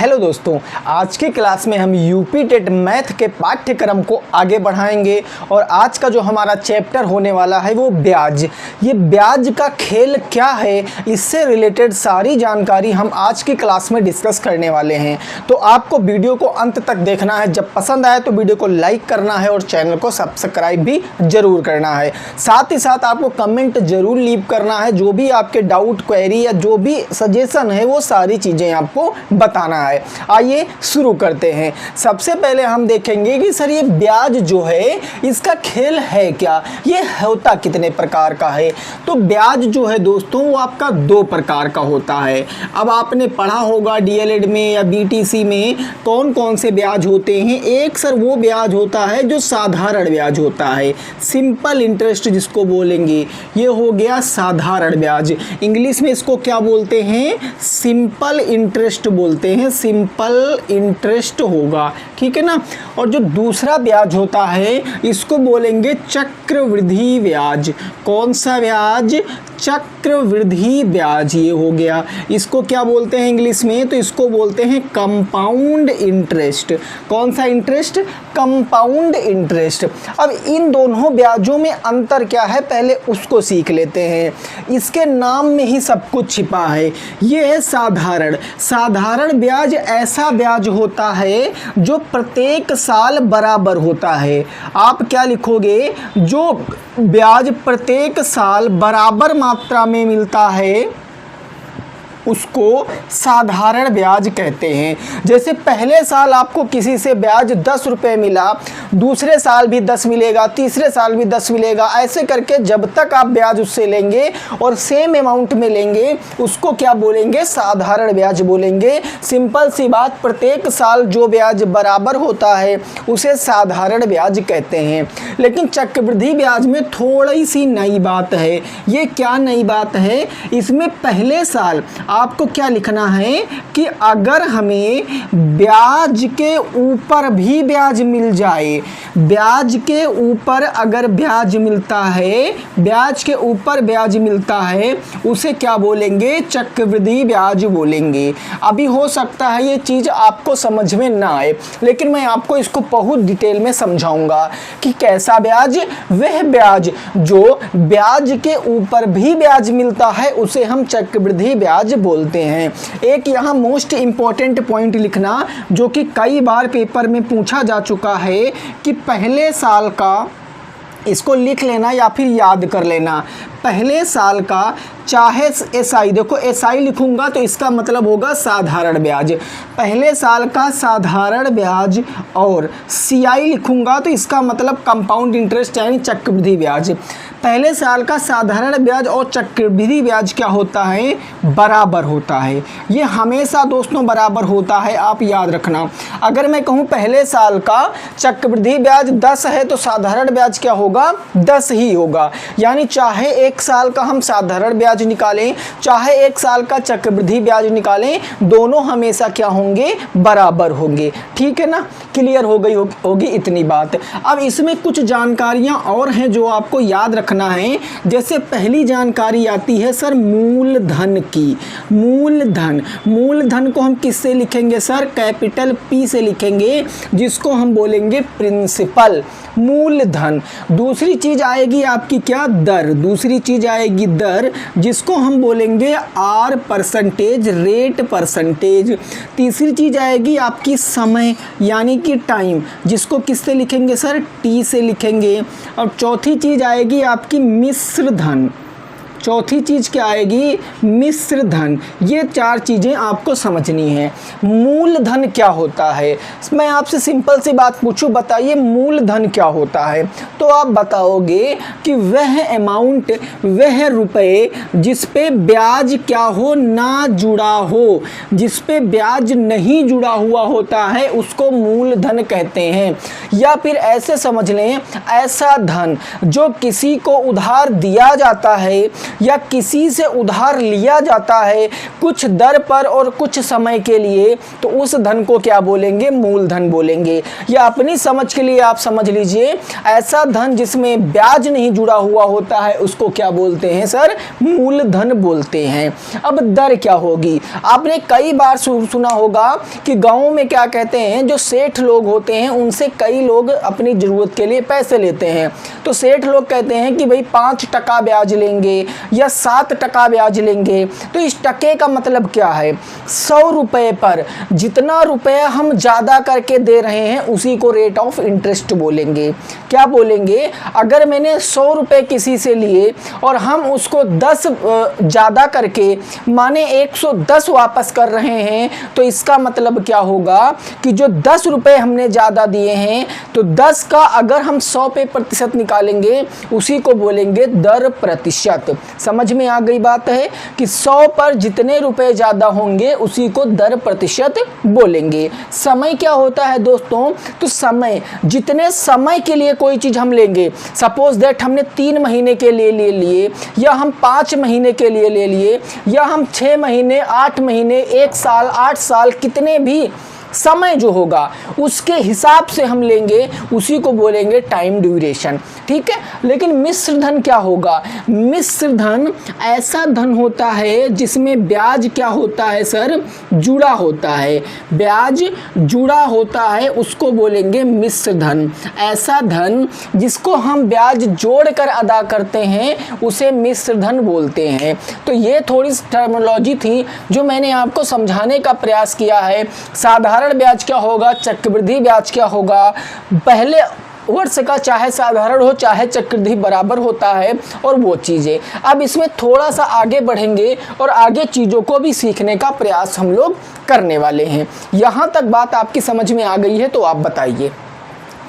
Hello दोस्तों, आज की क्लास में हम यूपी टेट मैथ के पाठ्यक्रम को आगे बढ़ाएंगे और आज का जो हमारा चैप्टर होने वाला है वो ब्याज। ये ब्याज का खेल क्या है, इससे रिलेटेड सारी जानकारी हम आज की क्लास में डिस्कस करने वाले हैं। तो आपको वीडियो को अंत तक देखना है। जब पसंद आए तो वीडियो को लाइक करना है और चैनल को सब्सक्राइब भी ज़रूर करना है। साथ ही साथ आपको कमेंट ज़रूर लीव करना है। जो भी आपके डाउट, क्वेरी या जो भी सजेशन है वो सारी चीज़ें आपको बताना है। आइए शुरू करते हैं। सबसे पहले हम देखेंगे कि सर ये ब्याज जो है इसका खेल है क्या, ये होता कितने प्रकार का है। तो ब्याज जो है दोस्तों वो आपका दो प्रकार का होता है। अब आपने पढ़ा होगा डीएलएड में या बीटीसी में कौन कौन से ब्याज होते हैं। एक सर वो ब्याज होता है जो साधारण ब्याज होता है, सिंपल इंटरेस्ट जिसको बोलेंगे, ये हो गया साधारण ब्याज। इंग्लिश में इसको क्या बोलते हैं, सिंपल इंटरेस्ट बोलते हैं, सिंपल इंटरेस्ट होगा, ठीक है ना। और जो दूसरा ब्याज होता है इसको बोलेंगे चक्रवृद्धि ब्याज। कौन सा ब्याज, चक्रवृद्धि ब्याज, ये हो गया। इसको क्या बोलते हैं इंग्लिश में, तो इसको बोलते हैं कंपाउंड इंटरेस्ट। कौन सा इंटरेस्ट, कंपाउंड इंटरेस्ट। अब इन दोनों ब्याजों में अंतर क्या है पहले उसको सीख लेते हैं। इसके नाम में ही सब कुछ छिपा है। ये है साधारण। साधारण ब्याज ऐसा ब्याज होता है जो प्रत्येक साल बराबर होता है। आप क्या लिखोगे, जो ब्याज प्रत्येक साल बराबर मात्रा में मिलता है उसको साधारण ब्याज कहते हैं। जैसे पहले साल आपको किसी से ब्याज 10 रुपये मिला, दूसरे साल भी 10 मिलेगा, तीसरे साल भी 10 मिलेगा, ऐसे करके जब तक आप ब्याज उससे लेंगे और सेम अमाउंट में लेंगे उसको क्या बोलेंगे, साधारण ब्याज बोलेंगे। सिंपल सी बात, प्रत्येक साल जो ब्याज बराबर होता है उसे साधारण ब्याज कहते हैं। लेकिन चक्रवृद्धि ब्याज में थोड़ी सी नई बात है। ये क्या नई बात है, इसमें पहले साल आपको क्या लिखना है कि अगर हमें ब्याज के ऊपर भी ब्याज मिल जाए, ब्याज के ऊपर अगर ब्याज मिलता है, ब्याज के ऊपर ब्याज मिलता है, उसे क्या बोलेंगे, चक्रवृद्धि ब्याज बोलेंगे। अभी हो सकता है ये चीज़ आपको समझ में ना आए, लेकिन मैं आपको इसको बहुत डिटेल में समझाऊंगा कि कैसा ब्याज, वह ब्याज जो ब्याज के ऊपर भी ब्याज मिलता है उसे हम चक्रवृद्धि ब्याज बोलते हैं। एक यहाँ मोस्ट इंपॉर्टेंट पॉइंट लिखना जो कि कई बार पेपर में पूछा जा चुका है कि पहले साल का, इसको लिख लेना या फिर याद कर लेना, पहले साल का चाहे एसआई, देखो एसआई लिखूंगा तो इसका मतलब होगा साधारण ब्याज, पहले साल का साधारण ब्याज, और सीआई लिखूंगा तो इसका मतलब कंपाउंड इंटरेस्ट यानी चक्रवृद्धि ब्याज। पहले साल का साधारण ब्याज और चक्रवृद्धि ब्याज क्या होता है, बराबर होता है। ये हमेशा दोस्तों बराबर होता है, आप याद रखना। अगर मैं कहूँ पहले साल का चक्रवृद्धि ब्याज 10 है तो साधारण ब्याज क्या होगा, 10 ही होगा। यानी चाहे एक साल का हम साधारण ब्याज निकालें, चाहे एक साल का चक्रवृद्धि ब्याज निकालें, दोनों हमेशा क्या होंगे, बराबर होंगे। ठीक है ना, क्लियर हो गई होगी इतनी बात। अब इसमें कुछ जानकारियां और हैं जो आपको याद रखना है। जैसे पहली जानकारी आती है सर मूलधन की। मूलधन, मूलधन को हम किससे लिखेंगे सर, कैपिटल पी से लिखेंगे, जिसको हम बोलेंगे प्रिंसिपल, मूलधन। दूसरी चीज आएगी आपकी क्या, दर। दूसरी चीज आएगी दर, जिसको हम बोलेंगे आर परसेंटेज, रेट परसेंटेज। तीसरी चीज आएगी आपकी समय यानी कि टाइम, जिसको किससे लिखेंगे सर, टी से लिखेंगे। और चौथी चीज आएगी आपकी मिश्र धन। चौथी चीज़ क्या आएगी, मिश्र धन। ये चार चीज़ें आपको समझनी है। मूलधन क्या होता है, मैं आपसे सिंपल सी बात पूछूं, बताइए मूलधन क्या होता है, तो आप बताओगे कि वह अमाउंट, वह रुपए जिस पे ब्याज क्या हो, ना जुड़ा हो, जिस पे ब्याज नहीं जुड़ा हुआ होता है उसको मूलधन कहते हैं। या फिर ऐसे समझ लें, ऐसा धन जो किसी को उधार दिया जाता है या किसी से उधार लिया जाता है कुछ दर पर और कुछ समय के लिए, तो उस धन को क्या बोलेंगे? मूलधन बोलेंगे। या अपनी समझ के लिए आप समझ लीजिए, ऐसा धन जिसमें ब्याज नहीं जुड़ा हुआ होता है उसको क्या बोलते हैं सर? मूलधन बोलते हैं। अब दर क्या होगी? आपने कई बार सुना होगा कि गाँव में क्या कहते हैं, जो सेठ लोग होते हैं उनसे कई लोग अपनी ज़रूरत के लिए पैसे लेते हैं। तो सेठ लोग कहते हैं कि भाई 5% ब्याज लेंगे या 7% ब्याज लेंगे। तो इस टके का मतलब क्या है? 100 रुपये पर जितना रुपया हम ज़्यादा करके दे रहे हैं उसी को रेट ऑफ इंटरेस्ट बोलेंगे। क्या बोलेंगे? अगर मैंने 100 रुपये किसी से लिए और हम उसको 10 ज़्यादा करके माने 110 वापस कर रहे हैं, तो इसका मतलब क्या होगा कि जो 10 रुपये हमने ज़्यादा दिए हैं तो 10 का अगर हम 100 पे प्रतिशत निकालेंगे उसी को बोलेंगे दर प्रतिशत। समझ में आ गई बात है कि 100 पर जितने रुपए ज़्यादा होंगे उसी को दर प्रतिशत बोलेंगे। समय क्या होता है दोस्तों? तो समय, जितने समय के लिए कोई चीज़ हम लेंगे, सपोज दैट हमने 3 महीने के लिए ले लिए या हम 5 महीने के लिए ले लिए या हम 6 महीने, 8 महीने, 1 साल, 8 साल, कितने भी समय जो होगा उसके हिसाब से हम लेंगे उसी को बोलेंगे टाइम ड्यूरेशन। ठीक है। लेकिन मिश्र धन क्या होगा? मिश्र धन ऐसा धन होता है जिसमें ब्याज क्या होता है सर? जुड़ा होता है। ब्याज जुड़ा होता है उसको बोलेंगे मिश्र धन। ऐसा धन जिसको हम ब्याज जोड़कर अदा करते हैं उसे मिश्र धन बोलते हैं। तो ये थोड़ी टर्मिनोलॉजी थी जो मैंने आपको समझाने का प्रयास किया है। साधारण ब्याज क्या होगा, चक्रवृद्धि ब्याज क्या होगा, पहले वर्ष का चाहे साधारण हो चाहे चक्रवृद्धि बराबर होता है, और वो चीज़ें। अब इसमें थोड़ा सा आगे बढ़ेंगे और आगे चीज़ों को भी सीखने का प्रयास हम लोग करने वाले हैं। यहाँ तक बात आपकी समझ में आ गई है तो आप बताइए,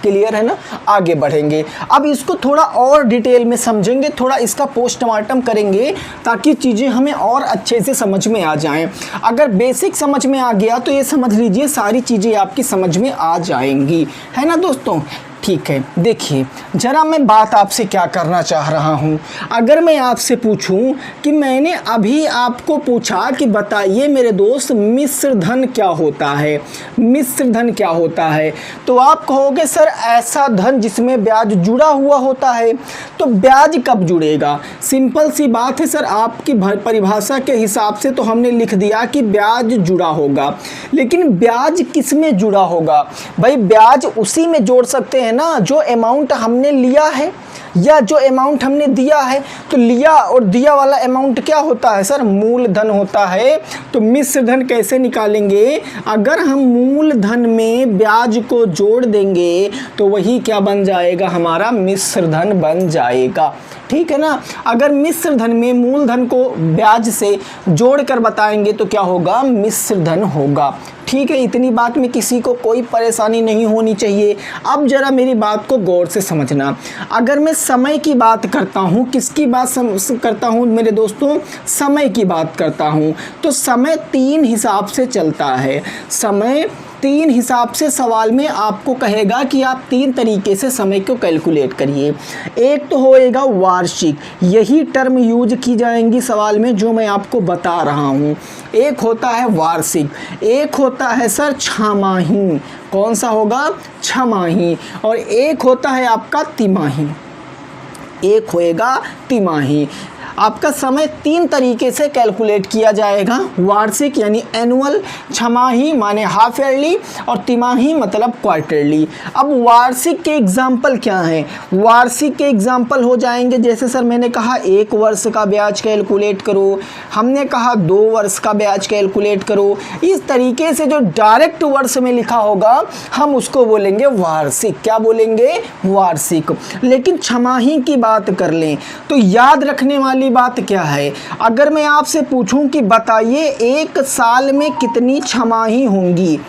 क्लियर है ना? आगे बढ़ेंगे। अब इसको थोड़ा और डिटेल में समझेंगे, थोड़ा इसका पोस्टमार्टम करेंगे ताकि चीज़ें हमें और अच्छे से समझ में आ जाएं। अगर बेसिक समझ में आ गया तो ये समझ लीजिए सारी चीज़ें आपकी समझ में आ जाएंगी, है ना दोस्तों? ठीक है। देखिए ज़रा मैं बात आपसे क्या करना चाह रहा हूँ। अगर मैं आपसे पूछूं कि मैंने अभी आपको पूछा कि बताइए मेरे दोस्त मिश्र धन क्या होता है, मिश्र धन क्या होता है, तो आप कहोगे सर ऐसा धन जिसमें ब्याज जुड़ा हुआ होता है। तो ब्याज कब जुड़ेगा? सिंपल सी बात है सर, आपकी परिभाषा के हिसाब से तो हमने लिख दिया कि ब्याज जुड़ा होगा, लेकिन ब्याज किस में जुड़ा होगा? भाई ब्याज उसी में जोड़ सकते हैं ना जो अमाउंट हमने लिया है या जो अमाउंट हमने दिया है। तो लिया और दिया वाला अमाउंट क्या होता है सर? मूलधन होता है। तो मिश्र धन कैसे निकालेंगे? अगर हम मूलधन में ब्याज को जोड़ देंगे तो वही क्या बन जाएगा? हमारा मिश्र धन बन जाएगा। ठीक है ना? अगर मिश्र धन में मूलधन को ब्याज से जोड़कर बताएंगे तो क्या होगा? मिश्र धन होगा। ठीक है, इतनी बात में किसी को कोई परेशानी नहीं होनी चाहिए। अब जरा मेरी बात को गौर से समझना। अगर मैं समय की बात करता हूँ, किसकी बात करता हूँ मेरे दोस्तों? समय की बात करता हूँ। तो समय 3 हिसाब से चलता है। समय 3 हिसाब से सवाल में आपको कहेगा कि आप 3 तरीके से समय को कैलकुलेट करिए। एक तो होएगा वार्षिक, यही टर्म यूज की जाएंगी सवाल में जो मैं आपको बता रहा हूँ। एक होता है वार्षिक, एक होता है सर छमाही। कौन सा होगा? छमाही। और एक होता है आपका तिमाही, एक होएगा तिमाही। आपका समय 3 तरीके से कैलकुलेट किया जाएगा। वार्षिक यानी एनुअल, छमाही माने हाफ ईयरली, और तिमाही मतलब क्वार्टरली। अब वार्षिक के एग्जाम्पल क्या हैं? वार्षिक के एग्जाम्पल हो जाएंगे, जैसे सर मैंने कहा 1 वर्ष का ब्याज कैलकुलेट करो, हमने कहा 2 वर्ष का ब्याज कैलकुलेट करो। इस तरीके से जो डायरेक्ट वर्ष में लिखा होगा हम उसको बोलेंगे वार्षिक। क्या बोलेंगे? वार्षिक। लेकिन छमाही की बात कर लें तो याद रखने वाली बात क्या है? अगर मैं आपसे पूछूं कि बताइए 1 साल में कितनी छमाही होंगी,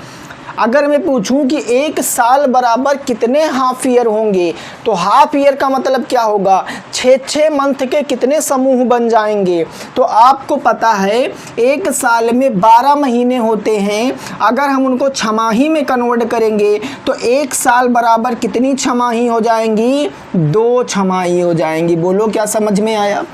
अगर मैं पूछूं कि 1 साल बराबर कितने हाफ ईयर होंगे, तो हाफ ईयर का मतलब क्या होगा? 6 मंथ के कितने समूह बन जाएंगे? तो आपको पता है 1 साल में 12 महीने होते हैं। अगर हम उनको छमाही में कन्वर्ट करेंगे तो 1 साल बराबर कितनी छमाही हो जाएंगी? 2 छमाही हो जाएंगी। बोलो क्या समझ में आया?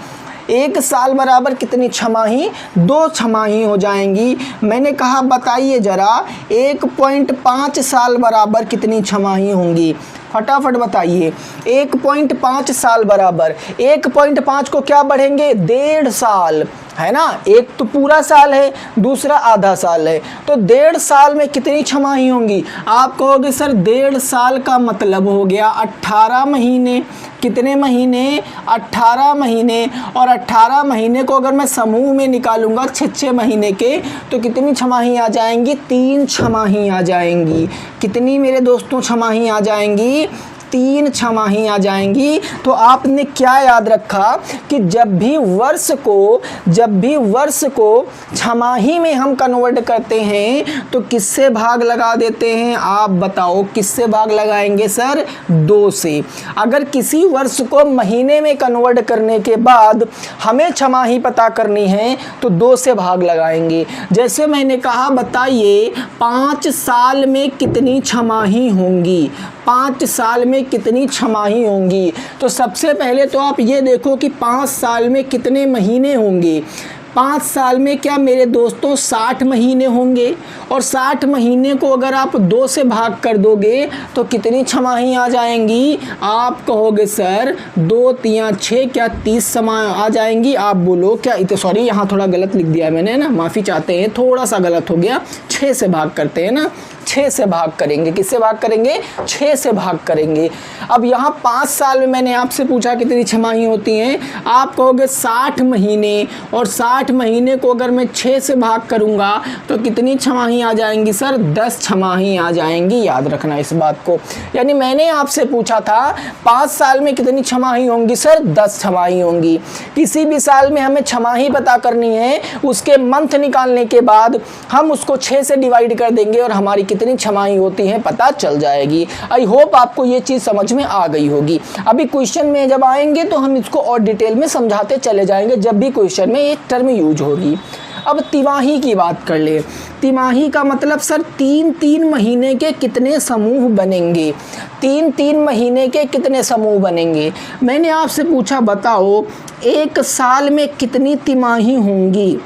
1 साल बराबर कितनी छमाही? 2 छमाही हो जाएंगी। मैंने कहा बताइए ज़रा 1.5 साल बराबर कितनी छमाही होंगी? फटाफट बताइए। 1.5 साल बराबर 1.5 को क्या बढ़ेंगे? 1.5 साल, है ना। एक तो पूरा साल है, दूसरा आधा साल है, तो 1.5 साल में कितनी छमाही होंगी? आप कहोगे सर 1.5 साल का मतलब हो गया 18 महीने। कितने महीने? 18 महीने। और 18 महीने को अगर मैं समूह में निकालूंगा 6 महीने के, तो कितनी छमाही आ जाएंगी? 3 छमाही आ जाएंगी। कितनी मेरे दोस्तों छमाही आ जाएंगी? 3 छमाही आ जाएंगी। तो आपने क्या याद रखा कि जब भी वर्ष को छमाही में हम कन्वर्ट करते हैं तो किससे भाग लगा देते हैं? आप बताओ किससे भाग लगाएंगे सर? 2 से। अगर किसी वर्ष को महीने में कन्वर्ट करने के बाद हमें छमाही पता करनी है तो 2 से भाग लगाएंगे। जैसे मैंने कहा बताइए 5 साल में कितनी छमाही होंगी? 5 साल में कितनी छमाही होंगी? तो सबसे पहले तो आप ये देखो कि 5 साल में कितने महीने होंगे। 5 साल में क्या मेरे दोस्तों 60 महीने होंगे, और 60 महीने को अगर आप 2 से भाग कर दोगे तो कितनी छमाही आ जाएंगी? आप कहोगे सर 2 3 6, क्या 30 छमाही आ जाएंगी? आप बोलो क्या? सॉरी, यहाँ थोड़ा गलत लिख दिया मैंने ना, माफ़ी चाहते हैं, थोड़ा सा गलत हो गया। 6 से भाग करते हैं ना, 6 से भाग करेंगे। किससे भाग करेंगे? 6 से भाग करेंगे। अब यहाँ 5 साल में मैंने आपसे पूछा कितनी छमाही होती हैं? आप कहोगे 60 महीने, और 60 महीने को अगर मैं 6 से भाग करूँगा तो कितनी छमाही आ जाएंगी सर? 10 छमाही आ जाएंगी। याद रखना इस बात को। यानी मैंने आपसे पूछा था 5 साल में कितनी छमाही होंगी सर? 10 छमाही होंगी। किसी भी साल में हमें छमाही पता करनी है, उसके मंथ निकालने के बाद हम उसको 6 से डिवाइड कर देंगे और हमारी कितनी छमाही होती है पता चल जाएगी। आई होप आपको ये चीज़ समझ में आ गई होगी। अभी क्वेश्चन में जब आएंगे तो हम इसको और डिटेल में समझाते चले जाएंगे, जब भी क्वेश्चन में एक टर्म यूज होगी। अब तिमाही की बात कर ले। तिमाही का मतलब सर 3-3 महीने के कितने समूह बनेंगे? 3-3 महीने के कितने समूह बनेंगे? मैंने आपसे पूछा बताओ 1 साल में कितनी तिमाही होंगी?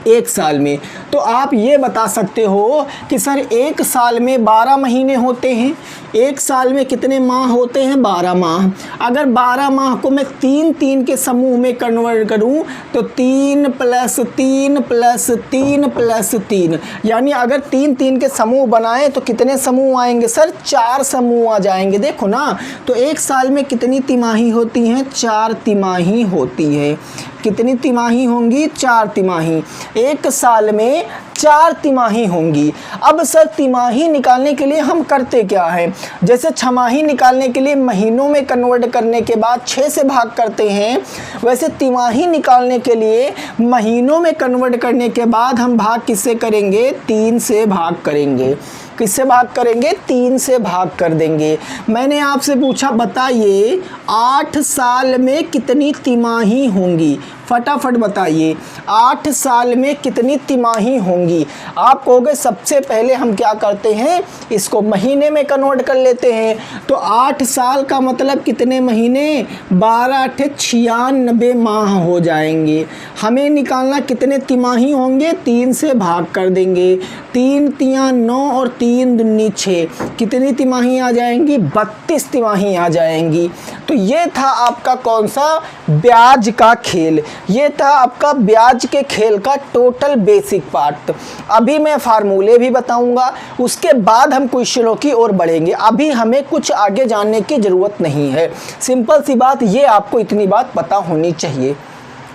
1 साल में तो आप ये बता सकते हो कि सर 1 साल में 12 महीने होते हैं। 1 साल में कितने माह होते हैं? 12 माह। अगर 12 माह को मैं 3-3 के समूह में कन्वर्ट करूं तो 3 + 3 + 3 + 3, यानी अगर 3-3 के समूह बनाएं तो कितने समूह आएंगे सर? 4 समूह आ जाएंगे। देखो ना, तो 1 साल में कितनी तिमाही होती हैं? 4 तिमाही होती है। कितनी तिमाही होंगी? 4 तिमाही। 1 साल में 4 तिमाही होंगी। अब सर तिमाही निकालने के लिए हम करते क्या हैं? जैसे छमाही निकालने के लिए महीनों में कन्वर्ट करने के बाद 6 से भाग करते हैं, वैसे तिमाही निकालने के लिए महीनों में कन्वर्ट करने के बाद हम भाग किससे करेंगे? 3 से भाग करेंगे। किससे भाग करेंगे? 3 से भाग कर देंगे। मैंने आपसे पूछा बताइए 8 साल में कितनी तिमाही होंगी? फटाफट बताइए 8 साल में कितनी तिमाही होंगी? आप कहोगे सबसे पहले हम क्या करते हैं, इसको महीने में कन्वर्ट कर लेते हैं। तो 8 साल का मतलब कितने महीने? 12 × 96 माह हो जाएंगे। हमें निकालना कितने तिमाही होंगे? 3 से भाग कर देंगे। 3 × 9 और 3 दूनी 6, कितनी तिमाही आ जाएंगी? 32 तिमाही आ जाएंगी। तो ये था आपका कौन सा? ब्याज का खेल। ये था आपका ब्याज के खेल का टोटल बेसिक पार्ट। अभी मैं फार्मूले भी बताऊंगा, उसके बाद हम क्वेश्चनों की ओर बढ़ेंगे। अभी हमें कुछ आगे जानने की ज़रूरत नहीं है। सिंपल सी बात, ये आपको इतनी बात पता होनी चाहिए।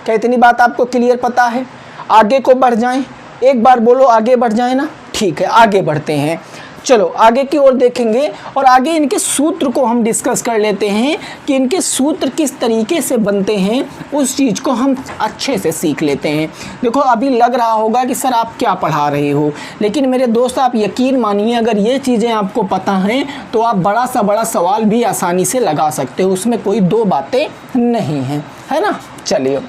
क्या इतनी बात आपको क्लियर पता है? आगे को बढ़ जाएं, एक बार बोलो आगे बढ़ जाएं ना। ठीक है, आगे बढ़ते हैं। चलो आगे की ओर देखेंगे और आगे इनके सूत्र को हम डिस्कस कर लेते हैं कि इनके सूत्र किस तरीके से बनते हैं, उस चीज़ को हम अच्छे से सीख लेते हैं। देखो अभी लग रहा होगा कि सर आप क्या पढ़ा रहे हो, लेकिन मेरे दोस्त आप यकीन मानिए अगर ये चीज़ें आपको पता हैं तो आप बड़ा सा बड़ा सवाल भी आसानी से लगा सकते हो, उसमें कोई 2 बातें नहीं हैं, है ना। चलिए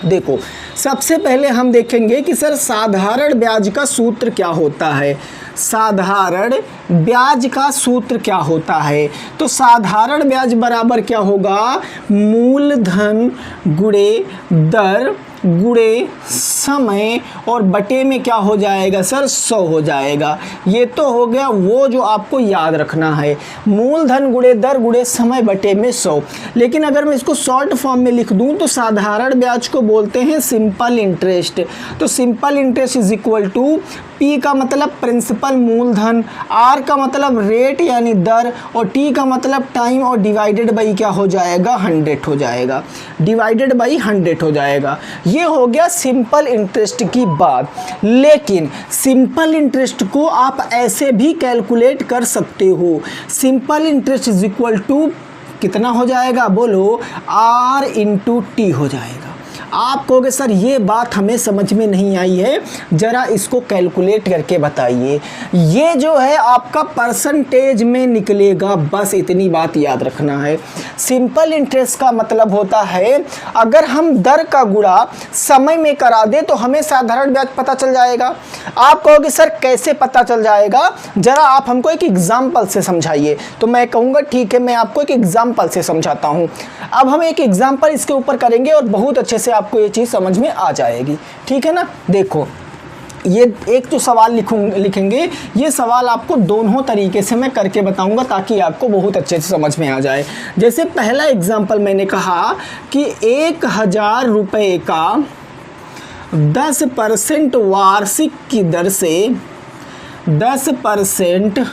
देखो सबसे पहले हम देखेंगे कि सर साधारण ब्याज का सूत्र क्या होता है। साधारण ब्याज का सूत्र क्या होता है? तो साधारण ब्याज बराबर क्या होगा? मूलधन गुणे दर गुणे समय और बटे में क्या हो जाएगा सर? 100 हो जाएगा। ये तो हो गया वो जो आपको याद रखना है, मूलधन गुणे दर गुणे समय बटे में 100। लेकिन अगर मैं इसको शॉर्ट फॉर्म में लिख दूं तो साधारण ब्याज को बोलते हैं सिंपल इंटरेस्ट। तो simple interest is equal to p का मतलब प्रिंसिपल मूलधन, आर का मतलब रेट यानी दर, और टी का मतलब टाइम, और डिवाइडेड बाई क्या हो जाएगा? 100 हो जाएगा। डिवाइडेड बाई 100 हो जाएगा। ये हो गया सिंपल इंटरेस्ट की बात। लेकिन सिंपल इंटरेस्ट को आप ऐसे भी कैलकुलेट कर सकते हो। Simple interest is equal to कितना हो जाएगा? बोलो, आर इंटू टी हो जाएगा। आप कहोगे सर ये बात हमें समझ में नहीं आई है, ज़रा इसको कैलकुलेट करके बताइए। ये जो है आपका परसेंटेज में निकलेगा, बस इतनी बात याद रखना है। सिंपल इंटरेस्ट का मतलब होता है अगर हम दर का गुणा समय में करा दें तो हमें साधारण ब्याज पता चल जाएगा। आप कहोगे सर कैसे पता चल जाएगा? ज़रा आप हमको एक एग्जाम्पल से समझाइए। तो मैं कहूँगा ठीक है, मैं आपको एक एग्जाम्पल से समझाता हूँ। अब हम एक एग्जाम्पल इसके ऊपर करेंगे और बहुत अच्छे से आपको ये चीज़ समझ में आ जाएगी। ठीक है ना? देखो, ये एक जो सवाल लिखेंगे, ये सवाल आपको दोनों तरीके से मैं करके बताऊंगा ताकि आपको बहुत अच्छे से समझ में आ जाए। जैसे पहला एग्जाम्पल मैंने कहा कि 1000 रुपये का 10% वार्षिक की दर से 10%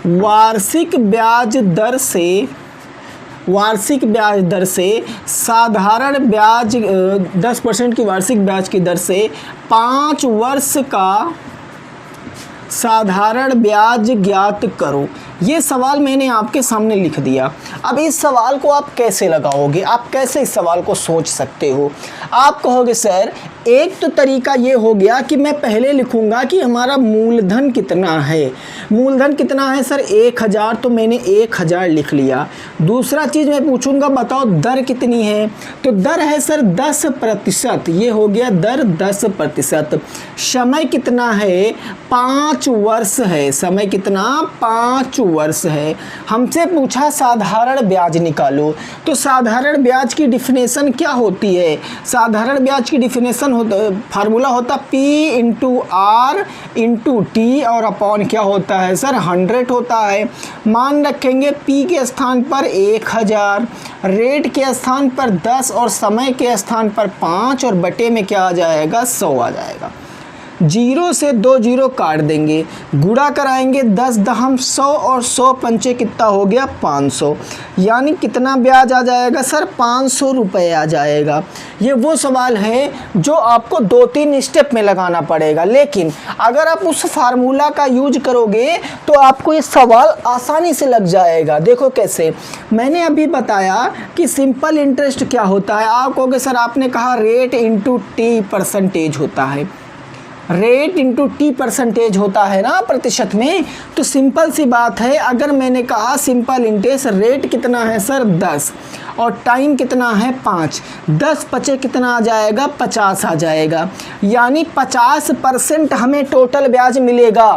वार्षिक ब्याज दर से साधारण ब्याज 10% की वार्षिक ब्याज की दर से 5 वर्ष का साधारण ब्याज ज्ञात करो। ये सवाल मैंने आपके सामने लिख दिया। अब इस सवाल को आप कैसे लगाओगे? आप कैसे इस सवाल को सोच सकते हो? आप कहोगे सर एक तो तरीका ये हो गया कि मैं पहले लिखूंगा कि हमारा मूलधन कितना है। मूलधन कितना है सर? 1000, तो मैंने 1000 लिख लिया। दूसरा चीज़ मैं पूछूंगा बताओ दर कितनी है? तो दर है सर 10%, ये हो गया दर 10%। समय कितना है? 5 वर्ष है। समय कितना? 5 वर्ष है। हमसे पूछा साधारण ब्याज निकालो, तो साधारण ब्याज की डिफिनेशन क्या होती है? साधारण ब्याज की डिफिनेशन फार्मूला होता P into r into t और अपॉन क्या होता है सर? 100 होता है। मान रखेंगे P के स्थान पर 1000, रेट के स्थान पर 10 और समय के स्थान पर 5 और बटे में क्या आ जाएगा? 100 आ जाएगा। 0 से 2 0 काट देंगे, गुणा कराएंगे 10 दहम 100 और 100 पंचे कितना हो गया? 500। यानी कितना ब्याज आ जाएगा सर? 500 रुपये आ जाएगा। ये वो सवाल है जो आपको 2-3 स्टेप में लगाना पड़ेगा, लेकिन अगर आप उस फार्मूला का यूज करोगे तो आपको ये सवाल आसानी से लग जाएगा। देखो कैसे, मैंने अभी बताया कि सिंपल इंटरेस्ट क्या होता है। आप कहोगे सर आपने कहा रेट इंटू टी परसेंटेज होता है, रेट इंटू टी परसेंटेज होता है ना प्रतिशत में। तो सिंपल सी बात है, अगर मैंने कहा सिंपल इंटरेस्ट रेट कितना है सर? 10 और टाइम कितना है? 5। 10 पचे कितना आ जाएगा? 50 आ जाएगा। यानी 50% हमें टोटल ब्याज मिलेगा।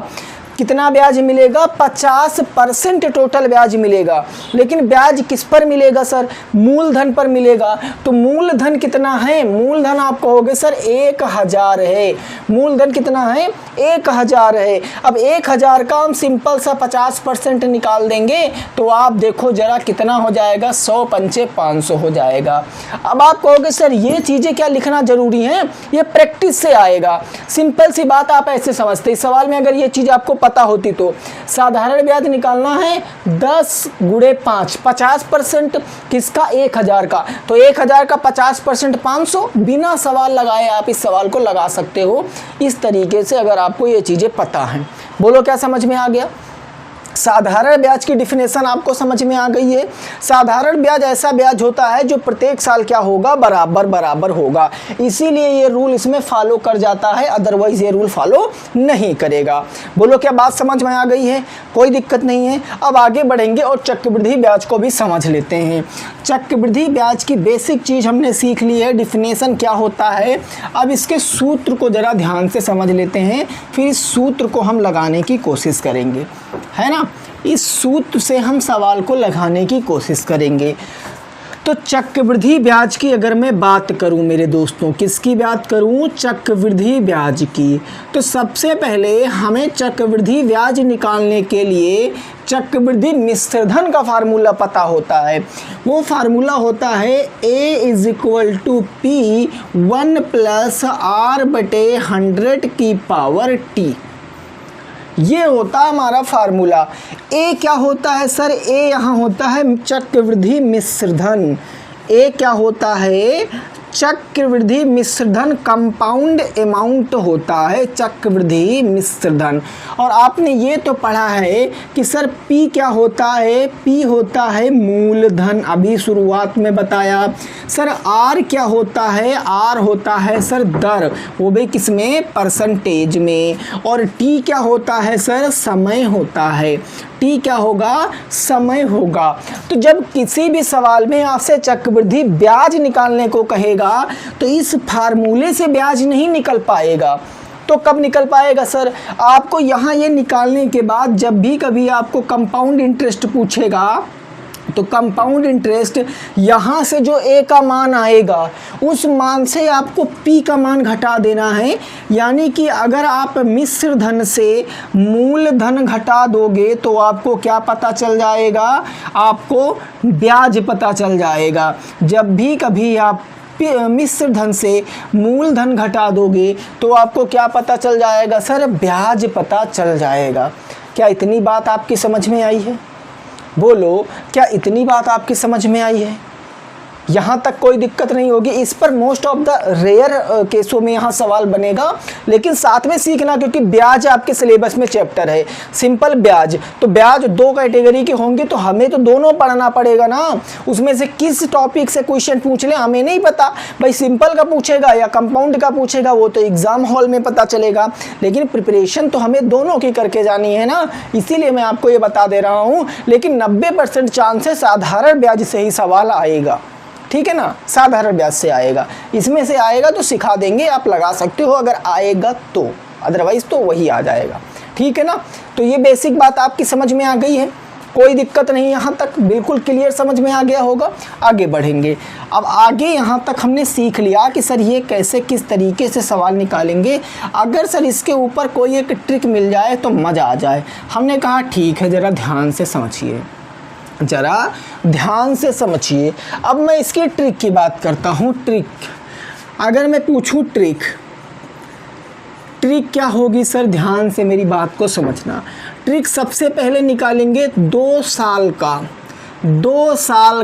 कितना ब्याज मिलेगा? 50% टोटल ब्याज मिलेगा। लेकिन ब्याज किस पर मिलेगा सर? मूलधन पर मिलेगा। तो मूलधन कितना है? मूलधन आप कहोगे सर 1000 है। मूलधन कितना है? 1000 है। अब 1000 का हम सिंपल सा 50% निकाल देंगे तो आप देखो जरा कितना हो जाएगा? 100 पंचे 500 हो जाएगा। अब आप कहोगे सर ये चीज़ें क्या लिखना जरूरी है? ये प्रैक्टिस से आएगा। सिंपल सी बात आप ऐसे समझते। इस सवाल में अगर ये चीज़ आपको पता होती तो साधारण ब्याज निकालना है 10 गुणे 5, 50% किसका? 1000 का। तो 1000 का 50% 500। बिना सवाल लगाए आप इस सवाल को लगा सकते हो इस तरीके से, अगर आपको ये चीज़ें पता हैं। बोलो क्या समझ में आ गया? साधारण ब्याज की डिफिनेशन आपको समझ में आ गई है। साधारण ब्याज ऐसा ब्याज होता है जो प्रत्येक साल क्या होगा, बराबर बराबर होगा, इसीलिए ये रूल इसमें फॉलो कर जाता है, अदरवाइज ये रूल फॉलो नहीं करेगा। बोलो क्या बात समझ में आ गई है? कोई दिक्कत नहीं है। अब आगे बढ़ेंगे और चक्रवृद्धि ब्याज को भी समझ लेते हैं। चक्रवृद्धि ब्याज की बेसिक चीज़ हमने सीख ली है, डिफिनेशन क्या होता है। अब इसके सूत्र को ज़रा ध्यान से समझ लेते हैं, फिर इस सूत्र को हम लगाने की कोशिश करेंगे, है ना। इस सूत्र से हम सवाल को लगाने की कोशिश करेंगे। तो चक्रवृद्धि ब्याज की अगर मैं बात करूं मेरे दोस्तों, किसकी बात करूं? चक्रवृद्धि ब्याज की। तो सबसे पहले हमें चक्रवृद्धि ब्याज निकालने के लिए चक्रवृद्धि मिश्रधन का फार्मूला पता होता है। वो फार्मूला होता है A = P 1 + R/100t। ये होता है हमारा फार्मूला। ए क्या होता है सर? ए यहाँ होता है चक्रवृद्धि मिश्रधन। ए क्या होता है? चक्रवृद्धि मिश्रधन, कंपाउंड अमाउंट होता है चक्रवृद्धि मिश्रधन। और आपने ये तो पढ़ा है कि सर पी क्या होता है? पी होता है मूलधन, अभी शुरुआत में बताया। सर आर क्या होता है? आर होता है सर दर, वो भी किसमें? परसेंटेज में। और टी क्या होता है सर? समय होता है। टी क्या होगा? समय होगा। तो जब किसी भी सवाल में आपसे चक्रवृद्धि ब्याज निकालने को कहेगा तो इस फार्मूले से ब्याज नहीं निकल पाएगा। तो कब निकल पाएगा सर? आपको यहाँ ये निकालने के बाद जब भी कभी आपको कंपाउंड इंटरेस्ट पूछेगा तो कंपाउंड इंटरेस्ट यहाँ से जो ए का मान आएगा उस मान से आपको पी का मान घटा देना है। यानी कि अगर आप मिश्र धन से मूलधन घटा दोगे तो आपको क्या पता चल जाएगा? आपको ब्याज पता चल जाएगा। जब भी कभी आप मिश्र धन से मूलधन घटा दोगे तो आपको क्या पता चल जाएगा सर? ब्याज पता चल जाएगा। क्या इतनी बात आपकी समझ में आई है? बोलो, क्या इतनी बात आपकी समझ में आई है? यहाँ तक कोई दिक्कत नहीं होगी। इस पर मोस्ट ऑफ द रेयर केसों में यहाँ सवाल बनेगा, लेकिन साथ में सीखना, क्योंकि ब्याज आपके सिलेबस में चैप्टर है सिंपल ब्याज। तो ब्याज दो कैटेगरी के होंगे तो हमें तो दोनों पढ़ना पड़ेगा ना। उसमें से किस टॉपिक से क्वेश्चन पूछ ले हमें नहीं पता भाई, सिंपल का पूछेगा या कंपाउंड का पूछेगा वो तो एग्जाम हॉल में पता चलेगा, लेकिन प्रिपरेशन तो हमें दोनों की करके जानी है ना। इसीलिए मैं आपको ये बता दे रहा हूँ। लेकिन 90% चांस है साधारण ब्याज से ही सवाल आएगा, ठीक है ना। साधारण ब्याज से आएगा, इसमें से आएगा तो सिखा देंगे, आप लगा सकते हो अगर आएगा तो, अदरवाइज तो वही आ जाएगा, ठीक है ना। तो ये बेसिक बात आपकी समझ में आ गई है, कोई दिक्कत नहीं, यहाँ तक बिल्कुल क्लियर समझ में आ गया होगा। आगे बढ़ेंगे। अब आगे यहाँ तक हमने सीख लिया कि सर ये कैसे किस तरीके से सवाल निकालेंगे। अगर सर इसके ऊपर कोई एक ट्रिक मिल जाए तो मज़ा आ जाए। हमने कहा ठीक है, ज़रा ध्यान से समझिए, ज़रा ध्यान से समझिए। अब मैं इसकी ट्रिक की बात करता हूँ। ट्रिक अगर मैं पूछूँ, ट्रिक क्या होगी सर? ध्यान से मेरी बात को समझना। ट्रिक सबसे पहले निकालेंगे 2 साल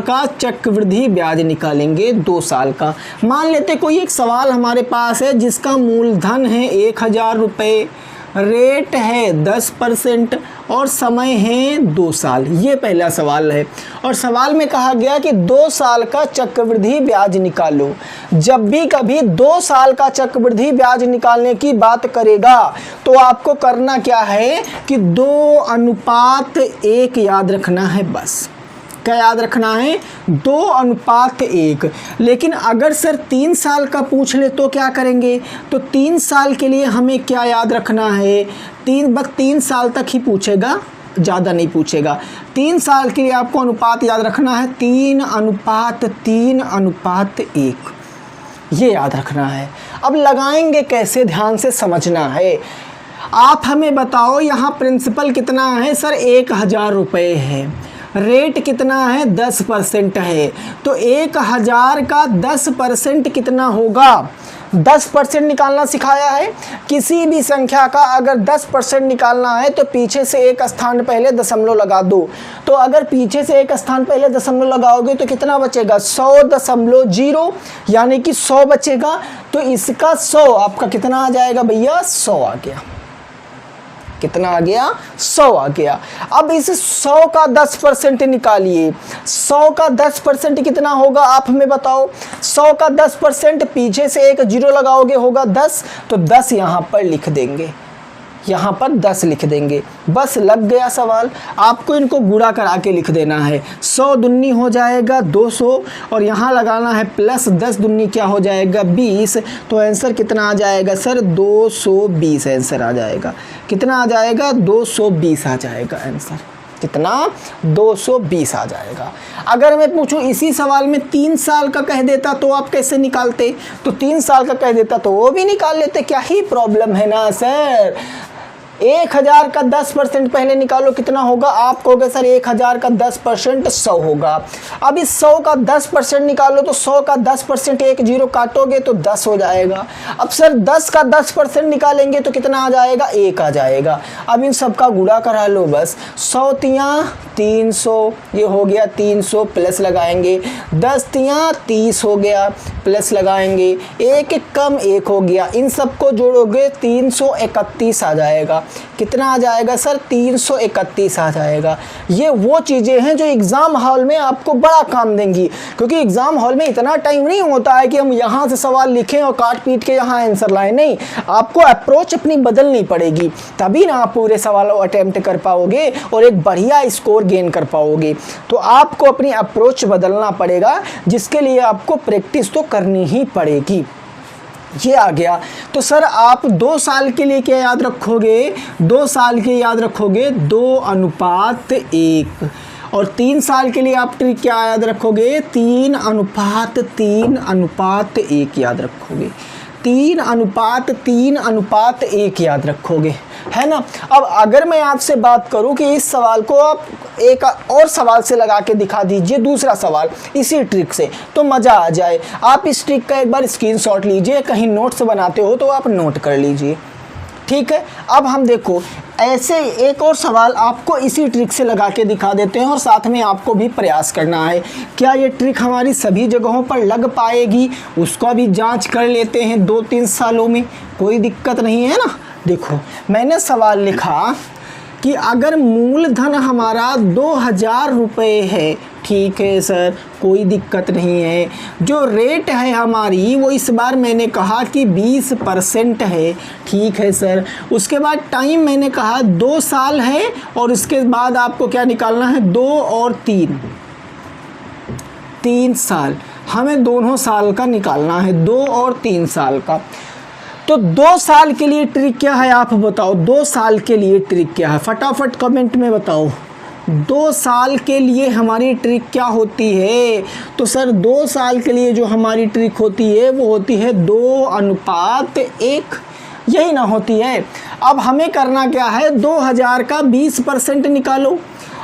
का चक्रवृद्धि ब्याज निकालेंगे। 2 साल का मान लेते कोई एक सवाल हमारे पास है जिसका मूलधन है 1000 रुपये, रेट है 10% और समय है 2 साल। ये पहला सवाल है और सवाल में कहा गया कि 2 साल का चक्रवृद्धि ब्याज निकालो। जब भी कभी 2 साल का चक्रवृद्धि ब्याज निकालने की बात करेगा तो आपको करना क्या है कि 2:1 याद रखना है। बस क्या याद रखना है? 2:1। लेकिन अगर सर 3 साल का पूछ ले तो क्या करेंगे? तो 3 साल के लिए हमें क्या याद रखना है? 3 साल तक ही पूछेगा, ज़्यादा नहीं पूछेगा। 3 साल के लिए आपको अनुपात याद रखना है 3:1, ये याद रखना है। अब लगाएंगे कैसे? ध्यान से समझना है। आप हमें बताओ यहाँ प्रिंसिपल कितना है सर? 1000 रुपये है। रेट कितना है? 10% है। तो 1000 का 10% कितना होगा? 10% निकालना सिखाया है। किसी भी संख्या का अगर 10% निकालना है तो पीछे से एक स्थान पहले दशमलव लगा दो। तो अगर पीछे से एक स्थान पहले दशमलव लगाओगे तो कितना बचेगा? 100.0, यानी कि 100 बचेगा। तो इसका 100 आपका कितना आ जाएगा भैया? 100 आ गया। कितना आ गया 100 आ गया। अब इस 100 का 10% निकालिए। 100 का 10% कितना होगा आप हमें बताओ। 100 का 10% पीछे से एक जीरो लगाओगे होगा 10, तो 10 यहाँ पर लिख देंगे, यहाँ पर 10 लिख देंगे, बस लग गया सवाल। आपको इनको गुणा करा के लिख देना है। 100 दूनी हो जाएगा 200 और यहाँ लगाना है प्लस 10 दूनी क्या हो जाएगा 20। तो आंसर कितना आ जाएगा सर 220 आंसर आ जाएगा। कितना आ जाएगा 220 आ जाएगा आंसर। कितना 220 आ जाएगा। अगर मैं पूछूं इसी सवाल में 3 साल का कह देता तो आप कैसे निकालते। तो 3 साल का कह देता तो वो भी निकाल लेते, क्या ही प्रॉब्लम है ना सर। 1000 का 10% पहले निकालो कितना होगा। आप कहोगे सर 1000 का 10% 100 होगा। अब इस 100 का 10% निकालो तो 100 का 10% एक जीरो काटोगे तो 10 हो जाएगा। अब सर 10 का 10% निकालेंगे तो कितना आ जाएगा 1 आ जाएगा। अब इन सब का गुणा करा लो बस। 100 तियाँ 300, ये हो गया 300 प्लस लगाएंगे। 10 तियाँ 30 हो गया प्लस लगाएंगे। एक कम 1 हो गया, इन सबको जोड़ोगे 331 आ जाएगा। कितना आ जाएगा सर 331 आ जाएगा। ये वो चीज़ें हैं जो एग्ज़ाम हॉल में आपको बड़ा काम देंगी, क्योंकि एग्ज़ाम हॉल में इतना टाइम नहीं होता है कि हम यहाँ से सवाल लिखें और काट पीट के यहाँ आंसर लाएं। नहीं, आपको अप्रोच अपनी बदलनी पड़ेगी, तभी ना आप पूरे सवालों अटेम्प्ट कर पाओगे और एक बढ़िया स्कोर गेन कर पाओगे। तो आपको अपनी अप्रोच बदलना पड़ेगा, जिसके लिए आपको प्रैक्टिस तो करनी ही पड़ेगी। ये आ गया। तो सर आप 2 साल के लिए क्या याद रखोगे। 2 साल के याद रखोगे 2:1 और 3 साल के लिए आप ट्रिक क्या याद रखोगे 3:1 याद रखोगे। 3:1 याद रखोगे, है ना। अब अगर मैं आपसे बात करूं कि इस सवाल को आप एक और सवाल से लगा के दिखा दीजिए, दूसरा सवाल इसी ट्रिक से, तो मज़ा आ जाए। आप इस ट्रिक का एक बार स्क्रीनशॉट लीजिए, कहीं नोट्स बनाते हो तो आप नोट कर लीजिए, ठीक है। अब हम देखो ऐसे एक और सवाल आपको इसी ट्रिक से लगा के दिखा देते हैं और साथ में आपको भी प्रयास करना है। क्या ये ट्रिक हमारी सभी जगहों पर लग पाएगी, उसका भी जांच कर लेते हैं 2-3 सालों में, कोई दिक्कत नहीं है ना। देखो मैंने सवाल लिखा कि अगर मूलधन हमारा 2000 रुपये है, ठीक है सर कोई दिक्कत नहीं है। जो रेट है हमारी वो इस बार मैंने कहा कि 20% है, ठीक है सर। उसके बाद टाइम मैंने कहा 2 साल है और इसके बाद आपको क्या निकालना है 2 और 3 साल। हमें दोनों साल का निकालना है, 2 और 3 साल का। तो 2 साल के लिए ट्रिक क्या है आप बताओ। 2 साल के लिए ट्रिक क्या है, फटाफट कमेंट में बताओ। 2 साल के लिए हमारी ट्रिक क्या होती है। तो सर 2 साल के लिए जो हमारी ट्रिक होती है वो होती है 2:1, यही ना होती है। अब हमें करना क्या है 2000 का 20% निकालो।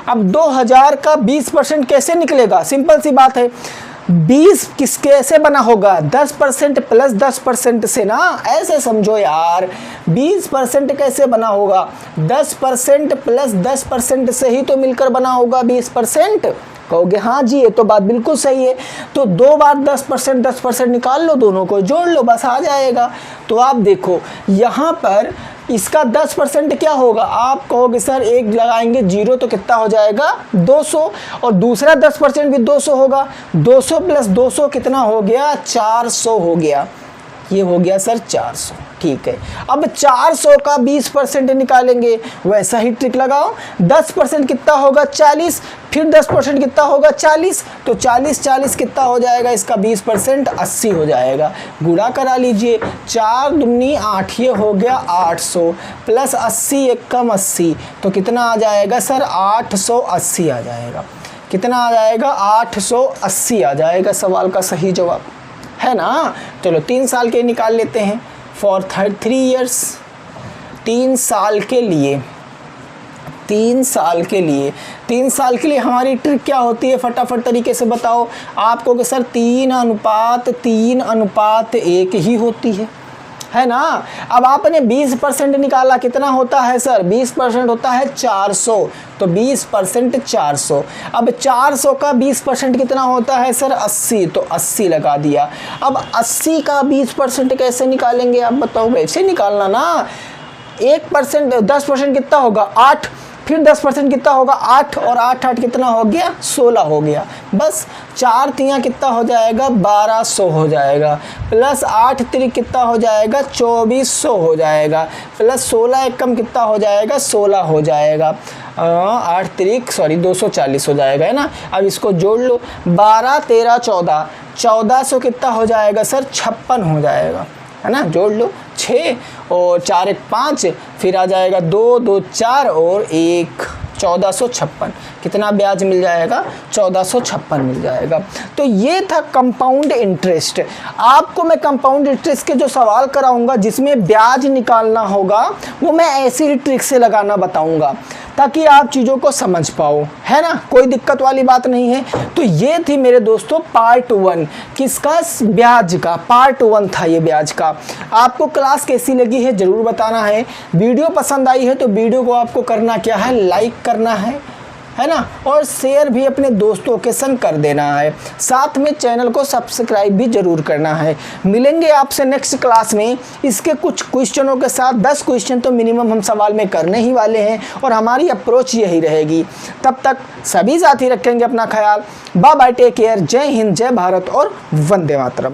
अब 2000 का 20% कैसे निकलेगा, सिंपल सी बात है। 20 किस कैसे बना होगा 10% प्लस 10% से ना, ऐसे समझो यार। 20% कैसे बना होगा 10% प्लस 10% से ही तो मिलकर बना होगा 20%। कहोगे हाँ जी ये तो बात बिल्कुल सही है। तो 2 बार 10% निकाल लो, दोनों को जोड़ लो, बस आ जाएगा। तो आप देखो यहाँ पर इसका 10% क्या होगा, आप कहोगे सर एक लगाएंगे जीरो तो कितना हो जाएगा 200 और दूसरा 10% भी 200 होगा। 200 प्लस 200 कितना हो गया 400 हो गया। ये हो गया सर 400, ठीक है। अब 400 का 20% निकालेंगे, वैसा ही ट्रिक लगाओ। 10% कितना होगा 40, फिर 10% कितना होगा 40, तो 40 कितना हो जाएगा इसका 20% 80 हो जाएगा। गुणा करा लीजिए, 4 दूनी 8, ये हो गया 800 प्लस 80 एक कम 80, तो कितना आ जाएगा सर 880 आ जाएगा। कितना आ जाएगा 880 आ जाएगा सवाल का सही जवाब, है ना। चलो 3 साल के निकाल लेते हैं। फॉर 3 ईयर्स, 3 साल के लिए 3 साल के लिए हमारी ट्रिक क्या होती है, फटाफट तरीके से बताओ। आपको कि सर 3:1 ही होती है ना। अब आपने 20% निकाला, कितना होता है सर 20% होता है 400, तो 20% 400। अब 400 का 20% कितना होता है सर 80, तो 80 लगा दिया। अब 80 का 20% कैसे निकालेंगे आप बताओ, वैसे निकालना ना। 1%, 10% कितना होगा 8, फिर 10% कितना होगा 8, और 8 8 कितना हो गया 16 हो गया। बस 4 तियाँ कितना हो जाएगा 1200 हो जाएगा, प्लस 8 तिरिक कितना हो जाएगा 2400 हो जाएगा, प्लस 16 एकम कितना हो जाएगा 16 हो जाएगा, 8 तिरिक 240 हो जाएगा, है ना। अब इसको जोड़ लो, 12 13 14, 1400 कितना हो जाएगा सर 56 हो जाएगा, है ना। जोड़ लो 6 और 4 1 5, फिर आ जाएगा 2 2 4 और 1, 1456। कितना ब्याज मिल जाएगा 1456 मिल जाएगा। तो ये था कंपाउंड इंटरेस्ट। आपको मैं कंपाउंड इंटरेस्ट के जो सवाल कराऊंगा जिसमें ब्याज निकालना होगा वो मैं ऐसी ही ट्रिक से लगाना बताऊंगा ताकि आप चीज़ों को समझ पाओ, है ना। कोई दिक्कत वाली बात नहीं है। तो ये थी मेरे दोस्तों पार्ट 1 किसका, ब्याज का। पार्ट 1 था ये ब्याज का। आपको क्लास कैसी लगी है ज़रूर बताना है। वीडियो पसंद आई है तो वीडियो को आपको करना क्या है, लाइक करना है ना, और शेयर भी अपने दोस्तों के संग कर देना है। साथ में चैनल को सब्सक्राइब भी जरूर करना है। मिलेंगे आपसे नेक्स्ट क्लास में इसके कुछ क्वेश्चनों के साथ। 10 क्वेश्चन तो मिनिमम हम सवाल में करने ही वाले हैं और हमारी अप्रोच यही रहेगी। तब तक सभी साथी रखेंगे अपना ख्याल। बाय बाय, टेक केयर, जय हिंद, जय भारत और वंदे मातरम।